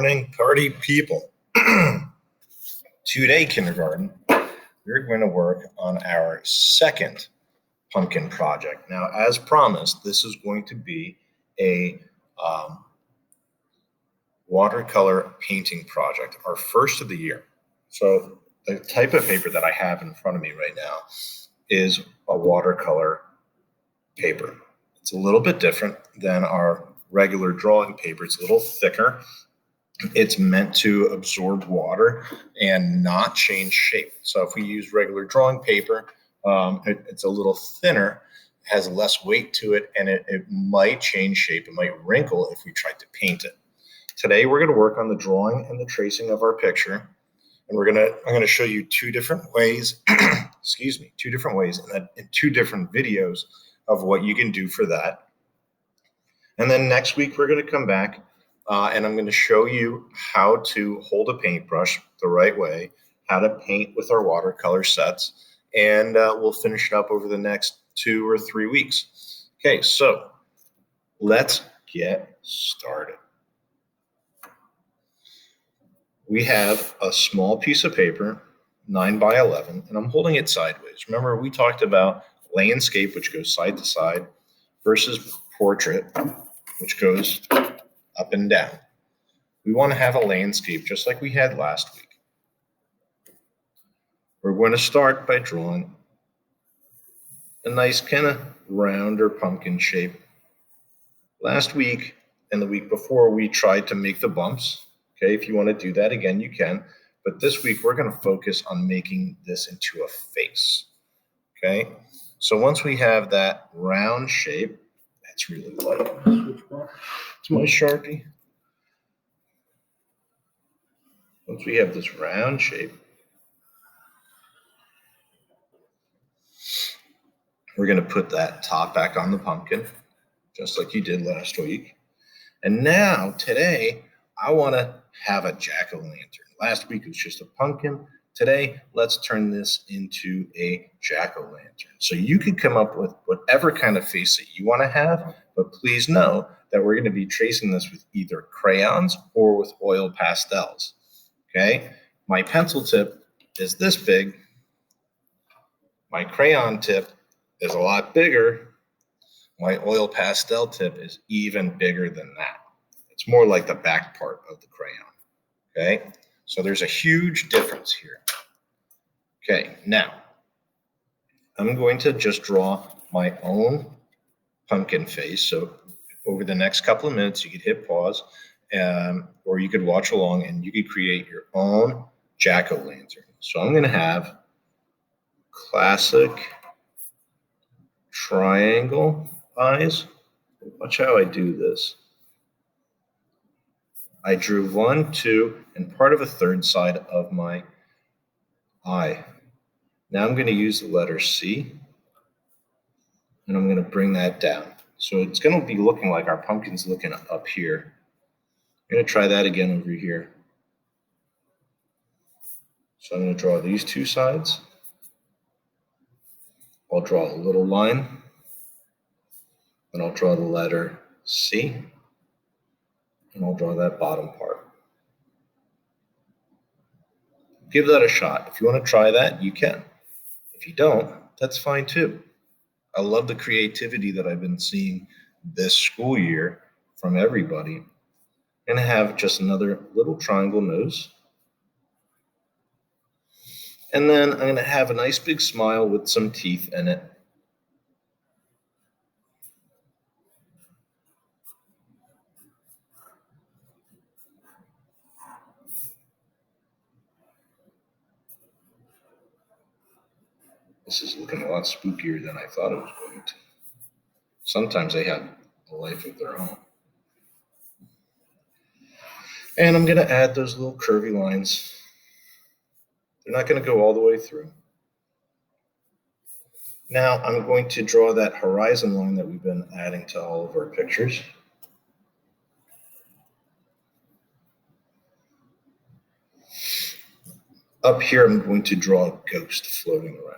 Morning, party people. Today, kindergarten, we're going to work on our second pumpkin project. Now, as promised, this is going to be a watercolor painting project, our first of the year. So the type of paper that I have in front of me right now is a watercolor paper. It's a little bit different than our regular drawing paper. It's a little thicker. It's meant to absorb water and not change shape. So if we use regular drawing paper, it's a little thinner, has less weight to it, and it might change shape. It might wrinkle if we tried to paint it. Today, we're going to work on the drawing and the tracing of our picture. And I'm going to show you two different ways, two different ways in two different videos of what you can do for that. And then next week, we're going to come back and I'm going to show you how to hold a paintbrush the right way, how to paint with our watercolor sets, and we'll finish it up over the next 2 or 3 weeks. Okay, so let's get started. We have a small piece of paper, 9 by 11, and I'm holding it sideways. Remember, we talked about landscape, which goes side to side, versus portrait, which goes up and down. We want to have a landscape just like we had last week. We're going to start by drawing a nice kind of round or pumpkin shape. Last week and the week before, we tried to make the bumps. Okay, if you want to do that again, you can. But this week, we're going to focus on making this into a face. Okay, so once we have that round shape, that's really light. It's my Sharpie. Once we have this round shape, we're going to put that top back on the pumpkin, just like you did last week. And now, today, I want to have a jack-o'-lantern. Last week, it was just a pumpkin. Today, let's turn this into a jack-o'-lantern. So you can come up with whatever kind of face that you want to have, but please know that we're going to be tracing this with either crayons or with oil pastels. Okay, my pencil tip is this big. My crayon tip is a lot bigger. My oil pastel tip is even bigger than that. It's more like the back part of the crayon. Okay, so there's a huge difference here. Okay, now I'm going to just draw my own pumpkin face. So over the next couple of minutes, you could hit pause, or you could watch along and you could create your own jack-o'-lantern. So I'm going to have classic triangle eyes. Watch how I do this. I drew 1, 2, and part of a third side of my eye. Now I'm going to use the letter C, and I'm going to bring that down. So it's going to be looking like our pumpkin's looking up here. I'm going to try that again over here. So I'm going to draw these two sides. I'll draw a little line, and I'll draw the letter C, and I'll draw that bottom part. Give that a shot. If you want to try that, you can. If you don't, that's fine too. I love the creativity that I've been seeing this school year from everybody. I'm going to have just another little triangle nose. And then I'm going to have a nice big smile with some teeth in it. This is looking a lot spookier than I thought it was going to. Sometimes they have a life of their own. And I'm going to add those little curvy lines. They're not going to go all the way through. Now I'm going to draw that horizon line that we've been adding to all of our pictures. Up here, I'm going to draw a ghost floating around.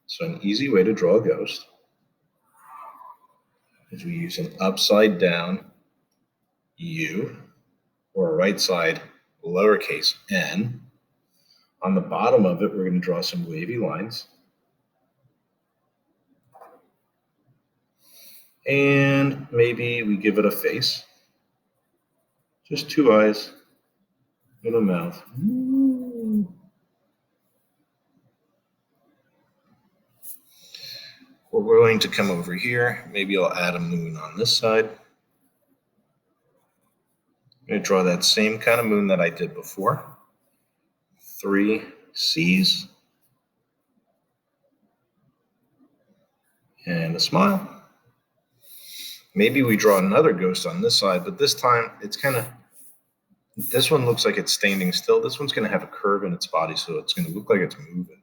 So an easy way to draw a ghost is we use an upside down U or right side lowercase n. On the bottom of it, we're going to draw some wavy lines. And maybe we give it a face. Just two eyes and a mouth. We're going to come over here. Maybe I'll add a moon on this side. I'm going to draw that same kind of moon that I did before. 3 C's. And a smile. Maybe we draw another ghost on this side, but this time it's kind of, this one looks like it's standing still. This one's going to have a curve in its body, so it's going to look like it's moving.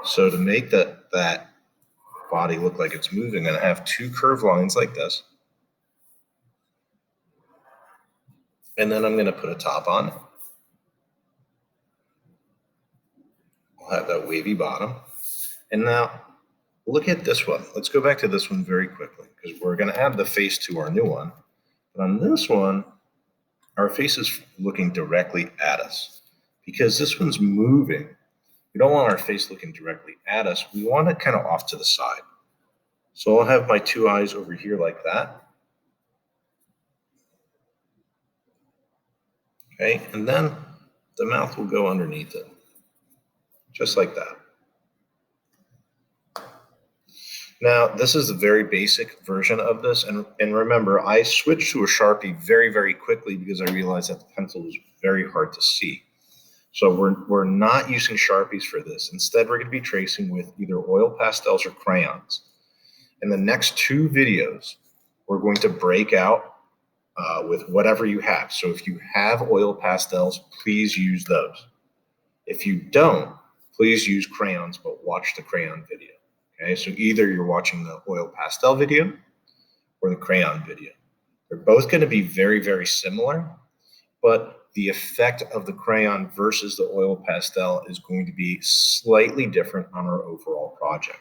So to make that body look like it's moving, I'm going to have 2 curved lines like this. And then I'm going to put a top on it. I'll have that wavy bottom. And now look at this one. Let's go back to this one very quickly because we're going to add the face to our new one. But on this one, our face is looking directly at us because this one's moving. We don't want our face looking directly at us. We want it kind of off to the side. So I'll have my 2 eyes over here like that. Okay, and then the mouth will go underneath it, just like that. Now, this is a very basic version of this, and remember, I switched to a Sharpie very, very quickly because I realized that the pencil was very hard to see. So we're not using Sharpies for this. Instead, we're going to be tracing with either oil pastels or crayons. In the next 2 videos, we're going to break out with whatever you have. So if you have oil pastels, please use those. If you don't, please use crayons, but watch the crayon video. Okay, so either you're watching the oil pastel video or the crayon video. They're both going to be very, very similar, but the effect of the crayon versus the oil pastel is going to be slightly different on our overall project.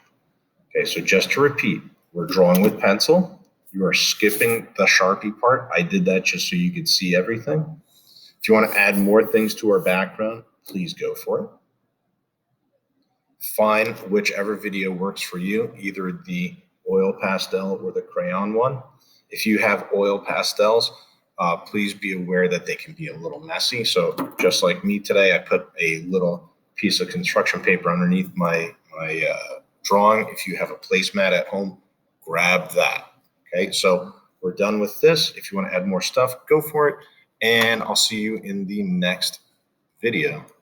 Okay, so just to repeat, we're drawing with pencil. You are skipping the Sharpie part. I did that just so you could see everything. If you want to add more things to our background, please go for it. Find whichever video works for you, either the oil pastel or the crayon one. If you have oil pastels, please be aware that they can be a little messy. So just like me today, I put a little piece of construction paper underneath my drawing. If you have a placemat at home, grab that. Okay, so we're done with this. If you want to add more stuff, go for it. And I'll see you in the next video.